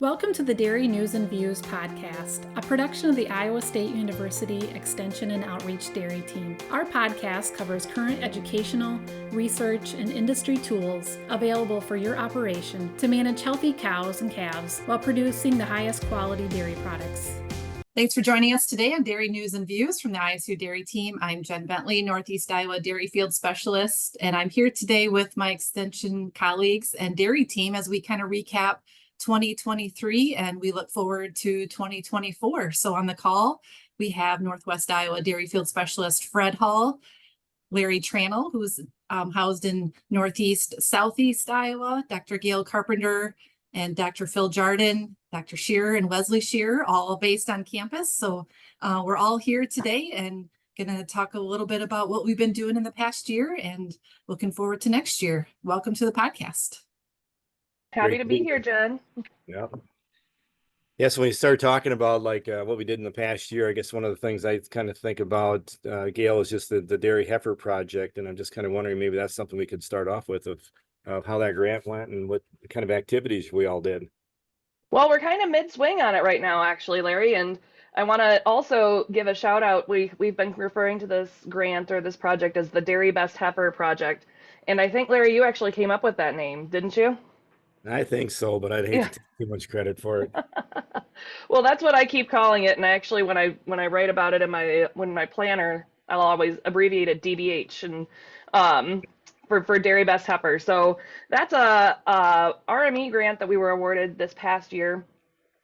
Welcome to the Dairy News and Views podcast, a production of the Iowa State University Extension and Outreach Dairy Team. Our podcast covers current educational, research, and industry tools available for your operation to manage healthy cows and calves while producing the highest quality dairy products. Thanks for joining us today on Dairy News and Views from the ISUEO Dairy Team. I'm Jenn Bentley, Northeast Iowa Dairy Field Specialist, and I'm here today with my Extension colleagues and Dairy Team as we kind of recap 2023 and we look forward to 2024. So on the call, we have Northwest Iowa Dairy Field Specialist Fred Hall, Larry Tranel, who's housed in Northeast Southeast Iowa, Dr. Gail Carpenter, and Dr. Phillip Jardon, Dr. Shearer and Wesley Shearer, all based on campus. So we're all here today and going to talk a little bit about what we've been doing in the past year and looking forward to next year. Welcome to the podcast. Happy to be here, Jen. Yeah. Yes, when you start talking about what we did in the past year, I guess one of the things I kind of think about, Gail, is just the Dairy Heifer Project. And I'm just kind of wondering, maybe that's something we could start off with of how that grant went and what kind of activities we all did. Well, we're kind of mid-swing on it right now, actually, Larry. And I want to also give a shout out. We've been referring to this grant or this project as the Dairy Best Heifer Project. And I think, Larry, you actually came up with that name, didn't you? I think so, but I'd hate to take too much credit for it. Well, that's what I keep calling it. And actually, when I write about it in my planner, I'll always abbreviate it DBH and for Dairy Best Heifer. So that's a RME grant that we were awarded this past year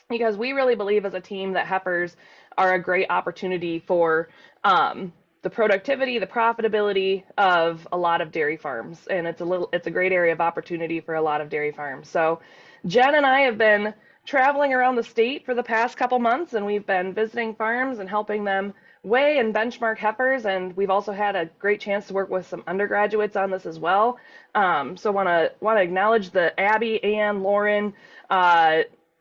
because we really believe as a team that heifers are a great opportunity for the productivity, the profitability of a lot of dairy farms. And it's a great area of opportunity for a lot of dairy farms. So Jen and I have been traveling around the state for the past couple months, and we've been visiting farms and helping them weigh and benchmark heifers. And we've also had a great chance to work with some undergraduates on this as well. So want to acknowledge the Abby, Ann, Lauren,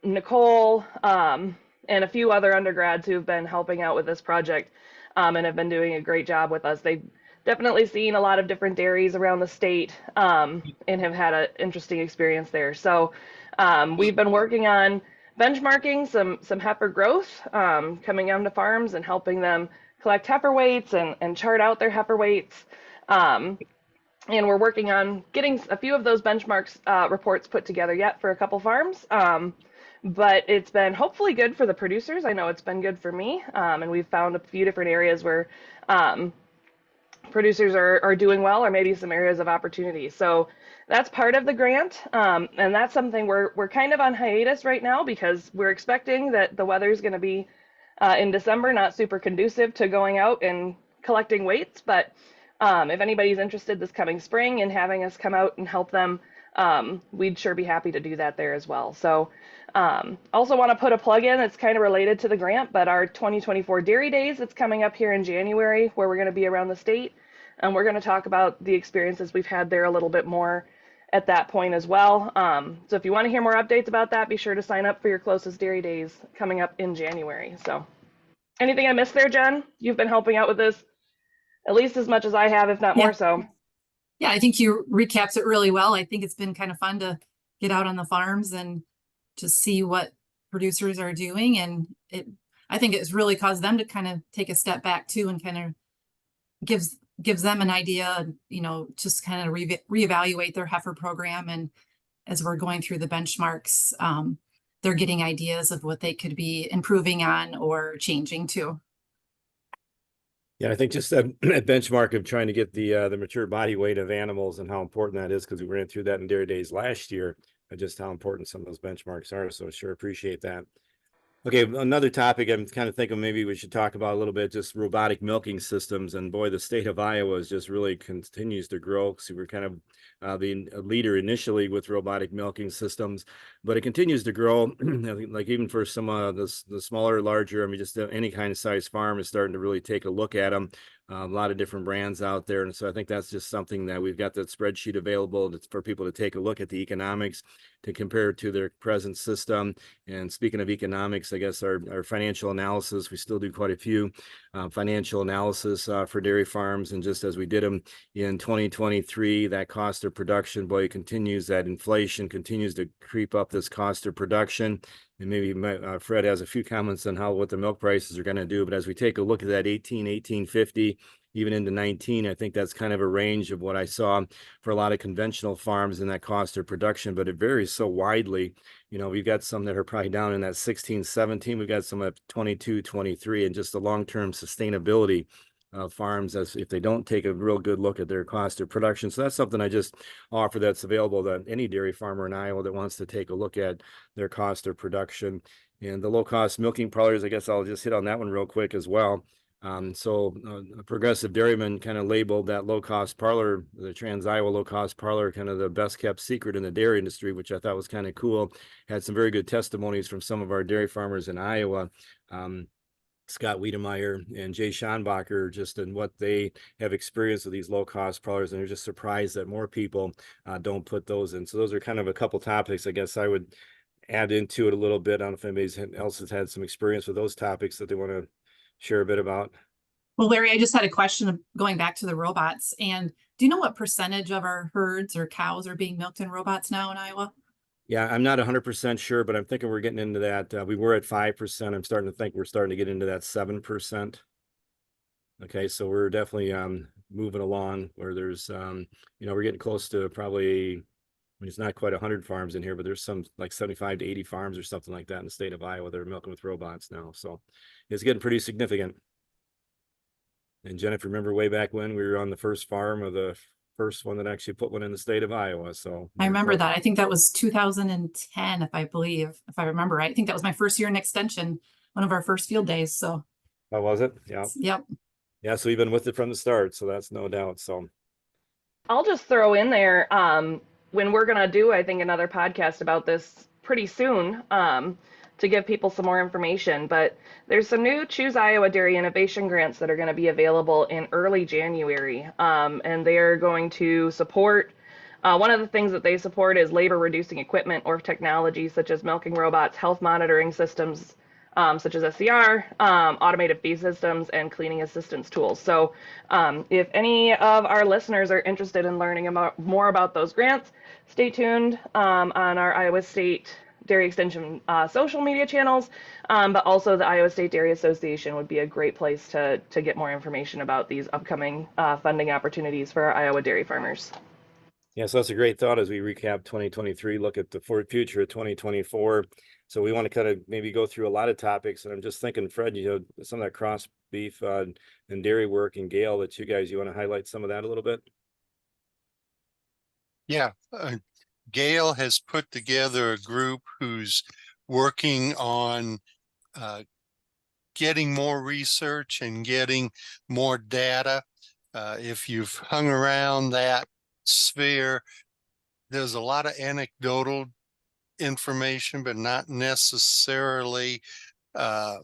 Nicole, and a few other undergrads who've been helping out with this project. And have been doing a great job with us. They've definitely seen a lot of different dairies around the state and have had an interesting experience there. So we've been working on benchmarking some heifer growth, coming onto farms and helping them collect heifer weights and chart out their heifer weights. And we're working on getting a few of those benchmarks reports put together yet for a couple farms. But it's been hopefully good for the producers. I know it's been good for me. And we've found a few different areas where producers are doing well, or maybe some areas of opportunity. So that's part of the grant. And that's something we're kind of on hiatus right now because we're expecting that the weather is going to be in December, not super conducive to going out and collecting weights. But if anybody's interested this coming spring in having us come out and help them, we'd sure be happy to do that there as well. So also want to put a plug in that's kind of related to the grant, but our 2024 Dairy Days, it's coming up here in January, where we're going to be around the state, and we're going to talk about the experiences we've had there a little bit more at that point as well. So if you want to hear more updates about that, be sure to sign up for your closest Dairy Days coming up in January. So anything I missed there, Jen? You've been helping out with this at least as much as I have, if not more so. Yeah, I think you recaps it really well. I think it's been kind of fun to get out on the farms and just see what producers are doing. And I think it's really caused them to kind of take a step back too, and kind of gives them an idea, just kind of reevaluate their heifer program. And as we're going through the benchmarks, they're getting ideas of what they could be improving on or changing to. Yeah, I think just a benchmark of trying to get the mature body weight of animals and how important that is, because we ran through that in Dairy Days last year, and just how important some of those benchmarks are. So sure appreciate that. Okay, another topic I'm kind of thinking maybe we should talk about a little bit, just robotic milking systems. And boy, the state of Iowa is just really continues to grow. So we're kind of being a leader initially with robotic milking systems, but it continues to grow. Like even for some the smaller, larger, just any kind of size farm is starting to really take a look at them. a lot of different brands out there. And so I think that's just something that we've got that spreadsheet available for people to take a look at the economics to compare to their present system. And speaking of economics, I guess our financial analysis, we still do quite a few financial analysis for dairy farms. And just as we did them in 2023, that cost of production, boy, continues, that inflation continues to creep up this cost of production. And maybe Fred has a few comments on what the milk prices are going to do. But as we take a look at that 1850, even into 19, I think that's kind of a range of what I saw for a lot of conventional farms in that cost of production, but it varies so widely. You know, we've got some that are probably down in that 16, 17. We've got some at 22, 23, and just the long-term sustainability of farms as if they don't take a real good look at their cost of production. So that's something I just offer that's available to any dairy farmer in Iowa that wants to take a look at their cost of production. And the low-cost milking parlors, I guess I'll just hit on that one real quick as well. Progressive Dairyman kind of labeled that low-cost parlor, the Trans-Iowa low-cost parlor, kind of the best-kept secret in the dairy industry, which I thought was kind of cool. Had some very good testimonies from some of our dairy farmers in Iowa. Scott Wiedemeyer and Jay Schonbacher, just in what they have experienced with these low-cost parlors, and they're just surprised that more people don't put those in. So those are kind of a couple topics I guess I would add into it a little bit. I don't know if anybody else has had some experience with those topics that they want to share a bit about. Well, Larry, I just had a question going back to the robots. And do you know what percentage of our herds or cows are being milked in robots now in Iowa? Yeah, I'm not 100% sure, but I'm thinking we're getting into that. We were at 5%. I'm starting to think we're starting to get into that 7%. Okay, so we're definitely moving along where there's, we're getting close to probably, I mean, it's not quite 100 farms in here, but there's some like 75 to 80 farms or something like that in the state of Iowa that are milking with robots now. So it's getting pretty significant. And Jenn, if you remember way back when we were on the first farm of the first one that actually put one in the state of Iowa. So I remember that. I think that was 2010, if I remember right. I think that was my first year in extension, one of our first field days. So how was it? Yeah. Yep. Yeah, so we've been with it from the start, so that's no doubt. So I'll just throw in there, when we're going to do, I think, another podcast about this pretty soon, to give people some more information. But there's some new Choose Iowa Dairy Innovation grants that are going to be available in early January. And they're going to support, one of the things that they support is labor reducing equipment or technology such as milking robots, health monitoring systems, such as SCR, automated feed systems, and cleaning assistance tools. So if any of our listeners are interested in learning more about those grants, stay tuned on our Iowa State Dairy Extension social media channels, but also the Iowa State Dairy Association would be a great place to get more information about these upcoming funding opportunities for our Iowa dairy farmers. yeah, so that's a great thought as we recap 2023, look at the future of 2024. So we want to kind of maybe go through a lot of topics, and I'm just thinking, Fred, some of that cross beef and dairy work, and Gail, that you want to highlight some of that a little bit? Yeah, Gail has put together a group who's working on getting more research and getting more data. If you've hung around that sphere, there's a lot of anecdotal information, but not necessarily a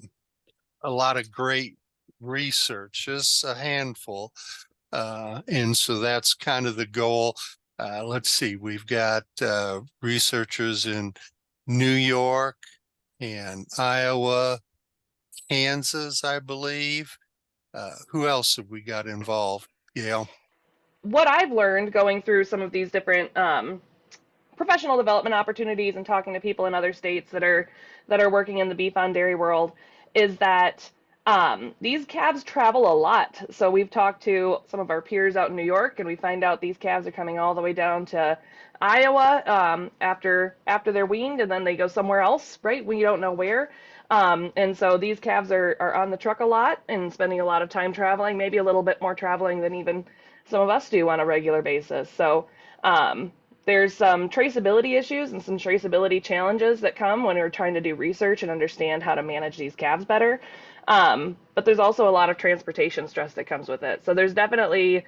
lot of great research. Just a handful. And so that's kind of the goal. Let's see, we've got researchers in New York and Iowa, Kansas, I believe. Who else have we got involved, Gail? What I've learned going through some of these different professional development opportunities and talking to people in other states that are working in the beef on dairy world is that these calves travel a lot. So we've talked to some of our peers out in New York, and we find out these calves are coming all the way down to Iowa after they're weaned, and then they go somewhere else, right? We don't know where. And so these calves are on the truck a lot and spending a lot of time traveling, maybe a little bit more traveling than even some of us do on a regular basis. So there's some traceability issues and some traceability challenges that come when we're trying to do research and understand how to manage these calves better. But there's also a lot of transportation stress that comes with it. So there's definitely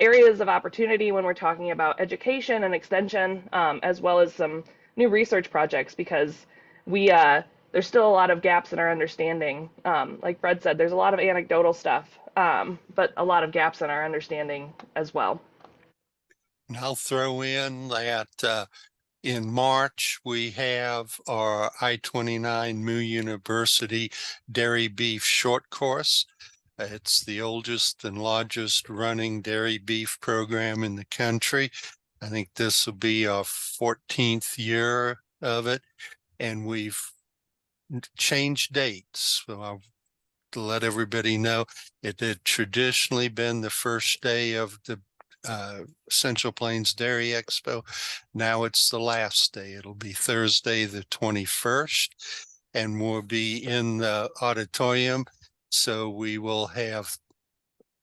areas of opportunity when we're talking about education and extension, as well as some new research projects, because we there's still a lot of gaps in our understanding. Like Fred said, there's a lot of anecdotal stuff, but a lot of gaps in our understanding as well. And I'll throw in that in March, we have our I-29 Moo University Dairy Beef Short Course. It's the oldest and largest running dairy beef program in the country. I think this will be our 14th year of it, and we've changed dates. So I'll to let everybody know, it had traditionally been the first day of the Central Plains Dairy Expo. Now it's the last day. It'll be Thursday, the 21st, and we'll be in the auditorium. So we will have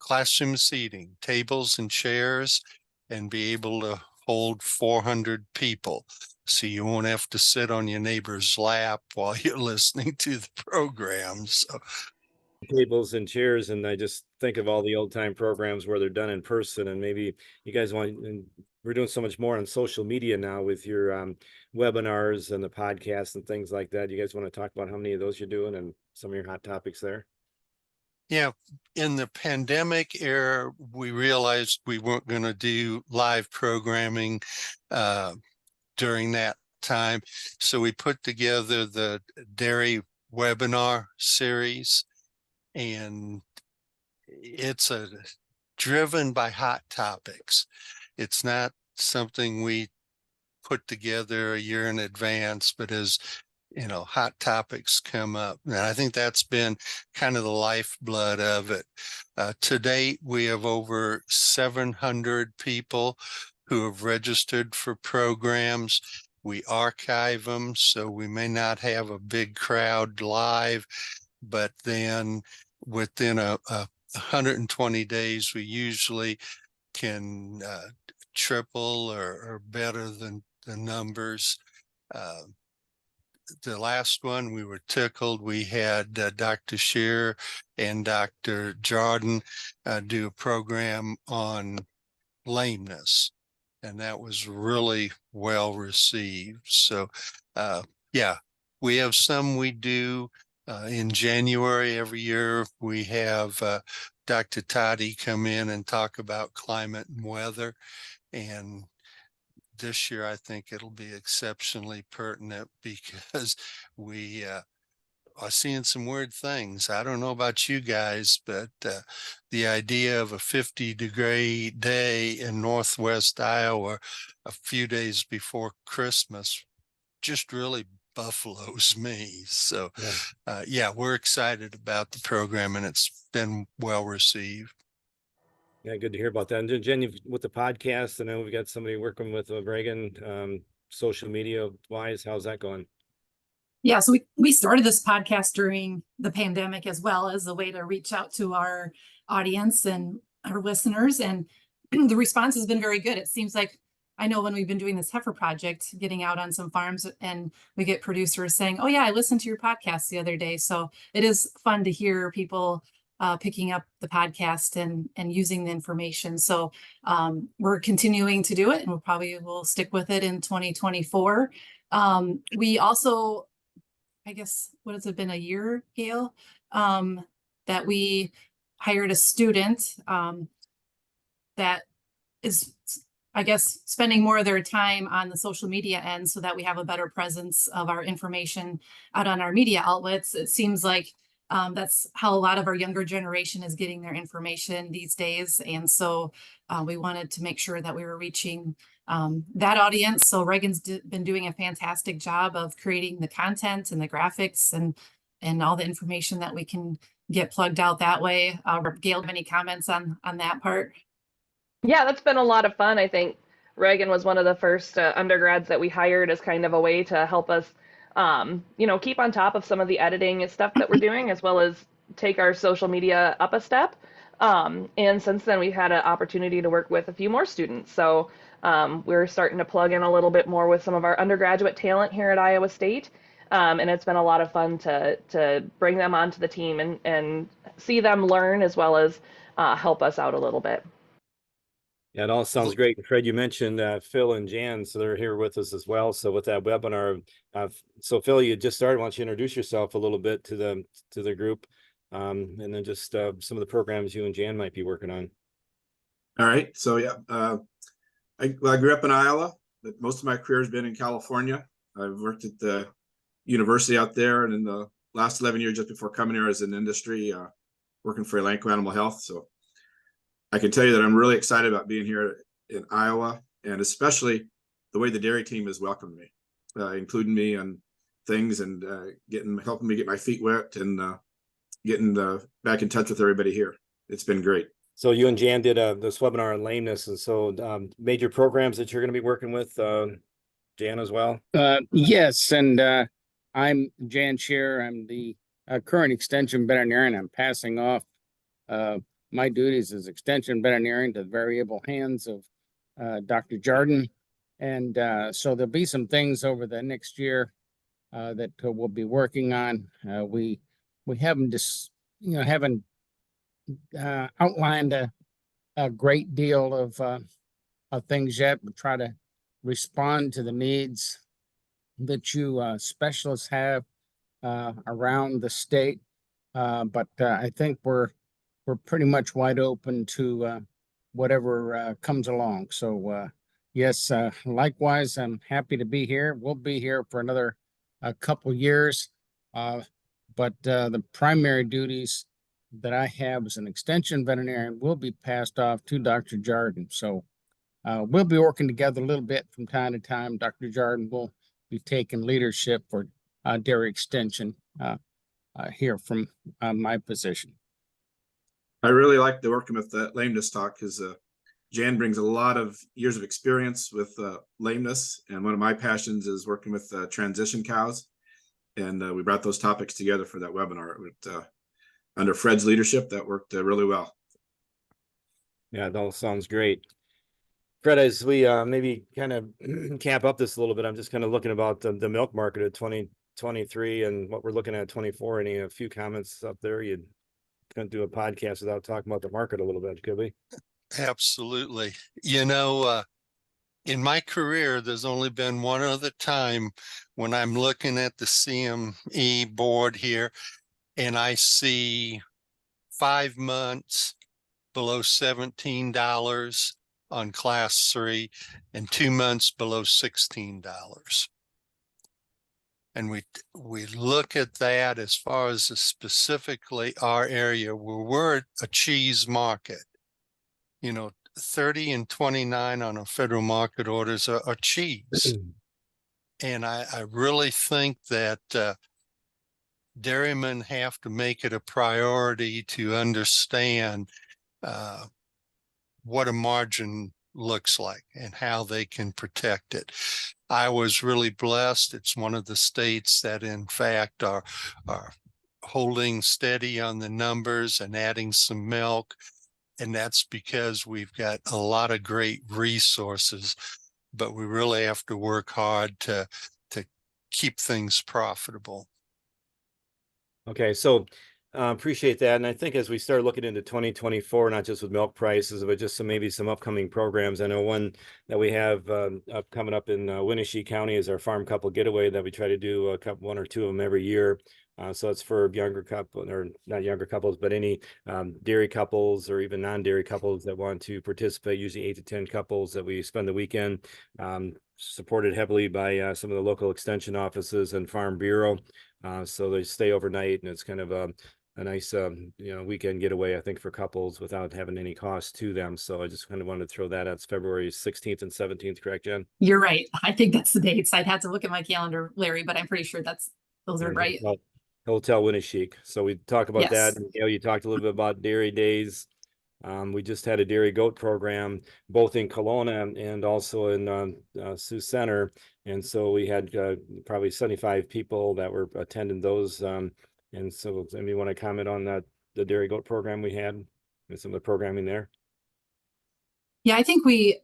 classroom seating, tables and chairs, and be able to hold 400 people. So you won't have to sit on your neighbor's lap while you're listening to the program. So Tables and chairs, and I just think of all the old time programs where they're done in person, and maybe you guys want, and we're doing so much more on social media now with your webinars and the podcasts and things like that. You guys want to talk about how many of those you're doing and some of your hot topics there? yeah, in the pandemic era, we realized we weren't going to do live programming during that time. So we put together the dairy webinar series, and it's driven by hot topics. It's not something we put together a year in advance, but as hot topics come up. And I think that's been kind of the lifeblood of it. To date, we have over 700 people who have registered for programs. We archive them, so we may not have a big crowd live, but then within 120 days, we usually can triple or better than the numbers. The last one, we were tickled. We had Dr. Shearer and Dr. Jardon do a program on lameness, and that was really well received. So, yeah, we have some we do in January every year. We have Dr. Toddy come in and talk about climate and weather, and this year, I think it'll be exceptionally pertinent because we are seeing some weird things. I don't know about you guys, but the idea of a 50-degree day in Northwest Iowa a few days before Christmas just really buffaloes me. So, yeah, we're excited about the program, and it's been well received. Yeah, good to hear about that. And Jenn, with the podcast, I know we've got somebody working with Reagan, social media wise. How's that going? Yeah, so we started this podcast during the pandemic as well as a way to reach out to our audience and our listeners. And the response has been very good. It seems like, I know when we've been doing this heifer project, getting out on some farms, and we get producers saying, oh yeah, I listened to your podcast the other day. So it is fun to hear people picking up the podcast and using the information. So we're continuing to do it, and we'll probably will stick with it in 2024. We also, I guess, what has it been, a year, Gail, that we hired a student that is, I guess, spending more of their time on the social media end so that we have a better presence of our information out on our media outlets. It seems like that's how a lot of our younger generation is getting their information these days. And so we wanted to make sure that we were reaching that audience. So Reagan's been doing a fantastic job of creating the content and the graphics and all the information that we can get plugged out that way. Gail, any comments on that part? Yeah, that's been a lot of fun. I think Reagan was one of the first undergrads that we hired as kind of a way to help us, keep on top of some of the editing and stuff that we're doing, as well as take our social media up a step. And since then, we've had an opportunity to work with a few more students. So we're starting to plug in a little bit more with some of our undergraduate talent here at Iowa State. And it's been a lot of fun to bring them onto the team and see them learn, as well as help us out a little bit. Yeah, it all sounds great. And Fred, you mentioned Phil and Jan, so they're here with us as well. So with that webinar, so Phil, you just started. Why don't you introduce yourself a little bit to the group, and then just some of the programs you and Jan might be working on. All right. So yeah, I grew up in Iowa, but most of my career has been in California. I've worked at the university out there, and in the last 11 years, just before coming here, as an industry, working for Elanco Animal Health. So I can tell you that I'm really excited about being here in Iowa, and especially the way the dairy team has welcomed me, including me on things, and helping me get my feet wet, and getting back in touch with everybody here. It's been great. So you and Jan did this webinar on lameness, and so major programs that you're going to be working with, Jan, as well. Yes, and I'm Jan Shearer. I'm the current extension veterinarian. I'm passing off my duties as extension veterinarian to the very able hands of Dr. Jardon. And so there'll be some things over the next year that we'll be working on. We haven't just, haven't outlined a great deal of things yet. We try to respond to the needs that you specialists have around the state. But I think we're pretty much wide open to whatever comes along. So yes, likewise, I'm happy to be here. We'll be here for another couple years. But the primary duties that I have as an extension veterinarian will be passed off to Dr. Jardon. So we'll be working together a little bit from time to time. Dr. Jardon will be taking leadership for dairy extension here from my position. I really like the working with the lameness talk, because Jan brings a lot of years of experience with lameness, and one of my passions is working with transition cows. And we brought those topics together for that webinar. Under Fred's leadership, that worked really well. Yeah, it all sounds great. Fred, as we maybe kind of cap up this a little bit, I'm just kind of looking about the milk market of 2023 and what we're looking at 24. A few comments up there? You couldn't do a podcast without talking about the market a little bit, could we? Absolutely. In my career, there's only been one other time when I'm looking at the CME board here and I see 5 months below $17 on class 3 and 2 months below $16. And we look at that as far as specifically our area where we're a cheese market. 30 and 29 on our federal market orders are cheese. And I really think that dairymen have to make it a priority to understand what a margin looks like and how they can protect it. I was really blessed. It's one of the states that in fact are holding steady on the numbers and adding some milk. And that's because we've got a lot of great resources, but we really have to work hard to keep things profitable. Okay, so appreciate that. And I think as we start looking into 2024, not just with milk prices, but just maybe some upcoming programs. I know one that we have coming up in Winnebago County is our Farm Couple Getaway that we try to do one or two of them every year. So it's for younger couples, or not younger couples, but any dairy couples or even non-dairy couples that want to participate, usually 8 to 10 couples that we spend the weekend, supported heavily by some of the local extension offices and Farm Bureau. So they stay overnight, and it's kind of a nice, weekend getaway, I think, for couples without having any cost to them. So I just kind of wanted to throw that out. It's February 16th and 17th, correct, Jen? You're right. I think that's the dates. I'd have to look at my calendar, Larry, but I'm pretty sure those are right. Hotel Winnebago. So we talk about Yes. that. And, you talked a little bit about dairy days. We just had a dairy goat program, both in Kelowna and also in Sioux Center. And so we had probably 75 people that were attending those. And so maybe you want to comment on that, the dairy goat program we had and some of the programming there? Yeah, I think we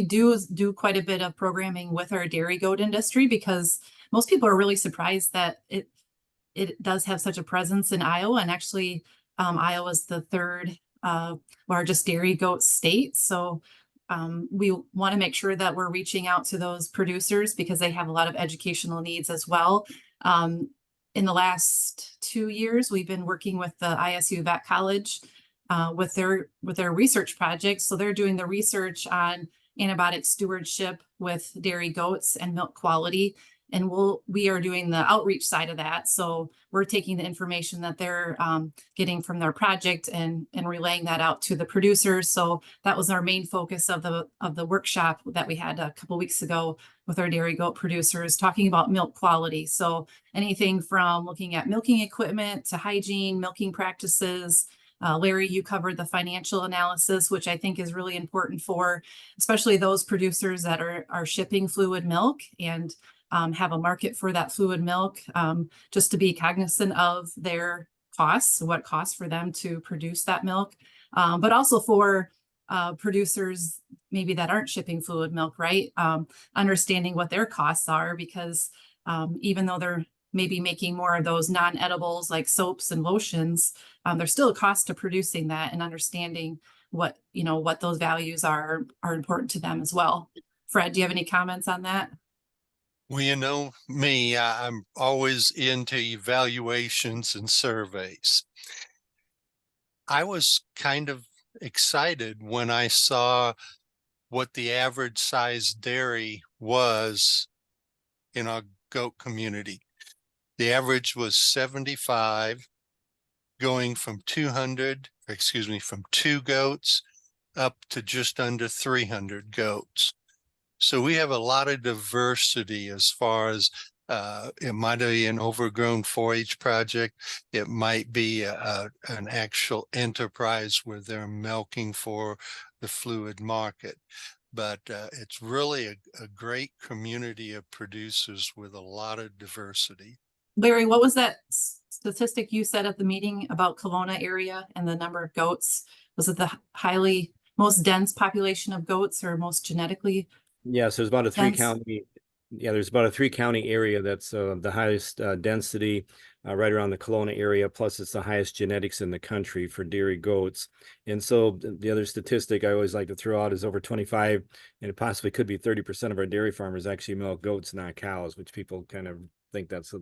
do quite a bit of programming with our dairy goat industry, because most people are really surprised that it does have such a presence in Iowa. And actually, Iowa is the third largest dairy goat state. So we want to make sure that we're reaching out to those producers because they have a lot of educational needs as well. In the last 2 years, we've been working with the ISU Vet College with their research projects. So they're doing the research on antibiotic stewardship with dairy goats and milk quality. And we are doing the outreach side of that. So we're taking the information that they're getting from their project and relaying that out to the producers. So that was our main focus of the workshop that we had a couple weeks ago with our dairy goat producers, talking about milk quality. So anything from looking at milking equipment to hygiene, milking practices. Larry, you covered the financial analysis, which I think is really important for especially those producers that are shipping fluid milk and have a market for that fluid milk, just to be cognizant of their costs, what it costs for them to produce that milk, but also for producers maybe that aren't shipping fluid milk, right? Understanding what their costs are, because even though they're maybe making more of those non-edibles like soaps and lotions, there's still a cost to producing that, and understanding what those values are important to them as well. Fred, do you have any comments on that? Well, you know me, I'm always into evaluations and surveys. I was kind of excited when I saw what the average size dairy was in our goat community. The average was 75, going from 2 goats up to just under 300 goats. So we have a lot of diversity as far as it might be an overgrown 4-H project. It might be an actual enterprise where they're milking for the fluid market. But it's really a great community of producers with a lot of diversity. Larry, what was that statistic you said at the meeting about Kelowna area and the number of goats? Was it the most dense population of goats, or most genetically? Yeah, so there's about a there's about a 3-county area that's the highest density right around the Kelowna area. Plus, it's the highest genetics in the country for dairy goats. And so the other statistic I always like to throw out is over 25, and it possibly could be 30% of our dairy farmers actually milk goats, not cows, which people kind of think that's a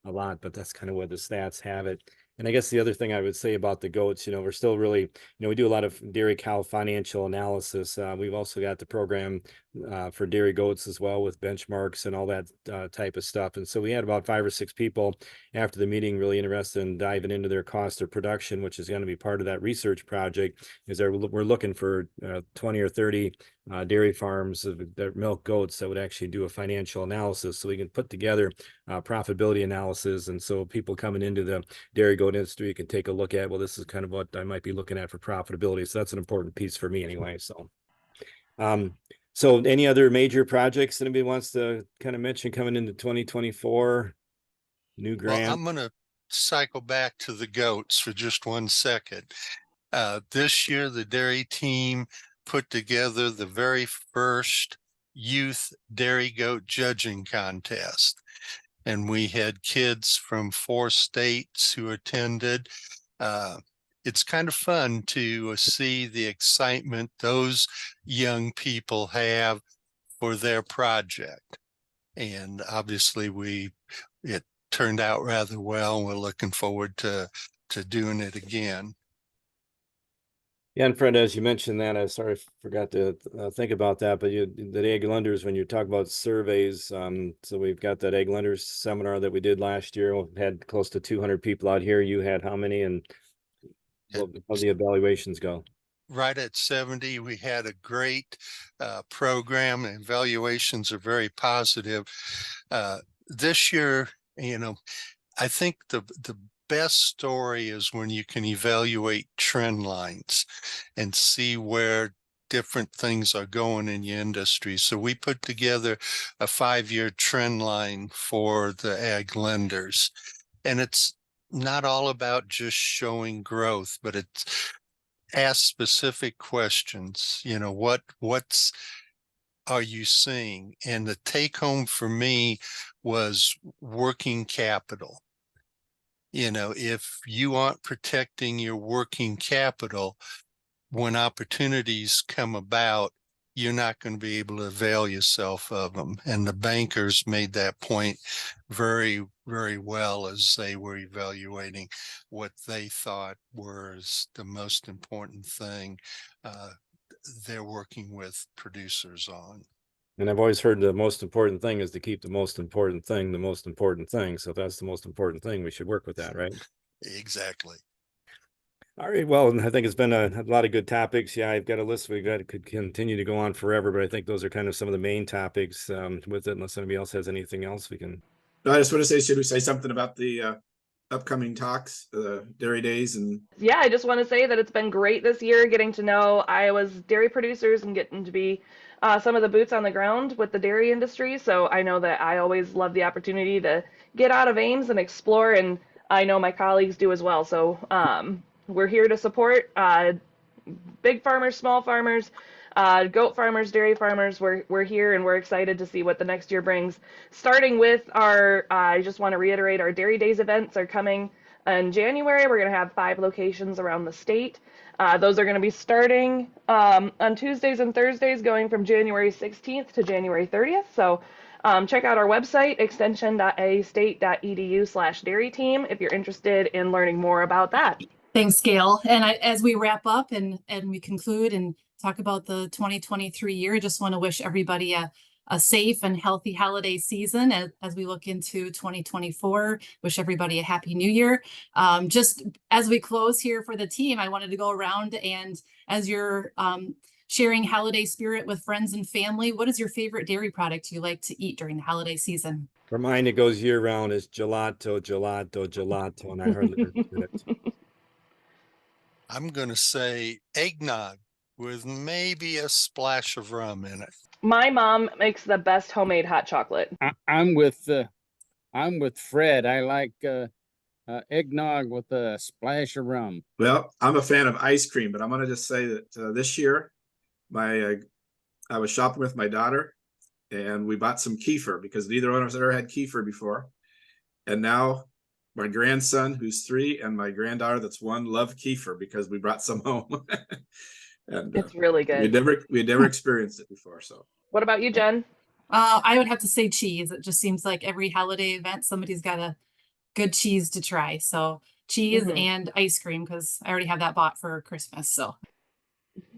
lot, but that's kind of where the stats have it. And I guess the other thing I would say about the goats, we're still really, we do a lot of dairy cow financial analysis. We've also got the program for dairy goats as well, with benchmarks and all that type of stuff. And so we had about 5 or 6 people after the meeting really interested in diving into their cost of production, which is going to be part of that research project. We're looking for 20 or 30 dairy farms that milk goats that would actually do a financial analysis, so we can put together profitability analysis. And so people coming into the dairy goat industry can take a look at, well, this is kind of what I might be looking at for profitability. So that's an important piece for me anyway. So any other major projects anybody wants to kind of mention coming into 2024? New grant? Well, I'm going to cycle back to the goats for just 1 second. This year, the dairy team put together the very first youth dairy goat judging contest. And we had kids from 4 states who attended. It's kind of fun to see the excitement those young people have for their project. And obviously it turned out rather well. We're looking forward to doing it again. Yeah, and Fred, as you mentioned that, I forgot to think about that, but the egg lenders, when you talk about surveys, so we've got that egg lenders seminar that we did last year. We had close to 200 people out here. You had how many, and how the evaluations go? Right at 70. We had a great program, and evaluations are very positive. This year, I think the best story is when you can evaluate trend lines and see where different things are going in your industry. So we put together a 5-year trend line for the ag lenders. And it's not all about just showing growth, but it's ask specific questions. What's are you seeing? And the take home for me was working capital. if you aren't protecting your working capital, when opportunities come about, you're not going to be able to avail yourself of them. And the bankers made that point very, very well as they were evaluating what they thought was the most important thing they're working with producers on. And I've always heard the most important thing is to keep the most important thing, the most important thing. So if that's the most important thing, we should work with that, right? Exactly. All right. Well, I think it's been a lot of good topics. Yeah, I've got a list. Could continue to go on forever, but I think those are kind of some of the main topics with it. Unless anybody else has anything else, we can. No, I just want to say, should we say something about the upcoming talks, the dairy days? And Yeah, I just want to say that it's been great this year getting to know Iowa's dairy producers and getting to be some of the boots on the ground with the dairy industry. So I know that I always love the opportunity to get out of Ames and explore, and I know my colleagues do as well. So we're here to support big farmers, small farmers, goat farmers, dairy farmers. We're here and we're excited to see what the next year brings. Starting with our, I just want to reiterate, our Dairy Days events are coming in January. We're going to have 5 locations around the state. Those are going to be starting on Tuesdays and Thursdays, going from January 16th to January 30th. So check out our website, extension.iastate.edu/dairy team, if you're interested in learning more about that. Thanks, Gail. And as we wrap up and we conclude and talk about the 2023 year, I just want to wish everybody a safe and healthy holiday season as we look into 2024. Wish everybody a happy new year. Just as we close here for the team, I wanted to go around, and as you're sharing holiday spirit with friends and family, what is your favorite dairy product you like to eat during the holiday season? For mine, it goes year round. Is gelato, gelato, gelato, and I hardly ever get it. I'm going to say eggnog with maybe a splash of rum in it. My mom makes the best homemade hot chocolate. I'm with Fred. I like eggnog with a splash of rum. well, I'm a fan of ice cream, but I'm going to just say that this year, I was shopping with my daughter, and we bought some kefir because neither one of us ever had kefir before. And now my grandson, who's 3, and my granddaughter, that's 1, love kefir because we brought some home. And It's really good. we'd never experienced it before. So What about you, Jen? I would have to say cheese. It just seems like every holiday event, somebody's got a good cheese to try. So cheese and ice cream, because I already have that bought for Christmas. So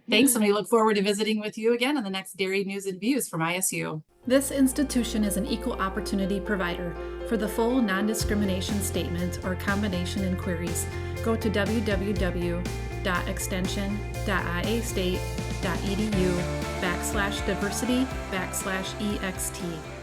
thanks, and we look forward to visiting with you again on the next Dairy News and Views from ISUEO. This institution is an equal opportunity provider. For the full non-discrimination statement or combination inquiries, go to www.extension.iastate.edu/diversity/ext.